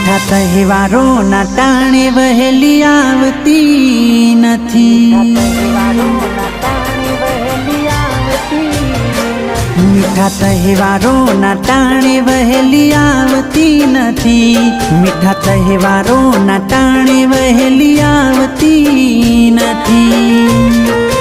મીઠા તહેવારો ના ટાણે વહેલી આવતી નથી। મીઠા તહેવારો ના ટાણે વહેલી આવતી નથી। મીઠા તહેવારો ના ટાણે વહેલી આવતી નથી।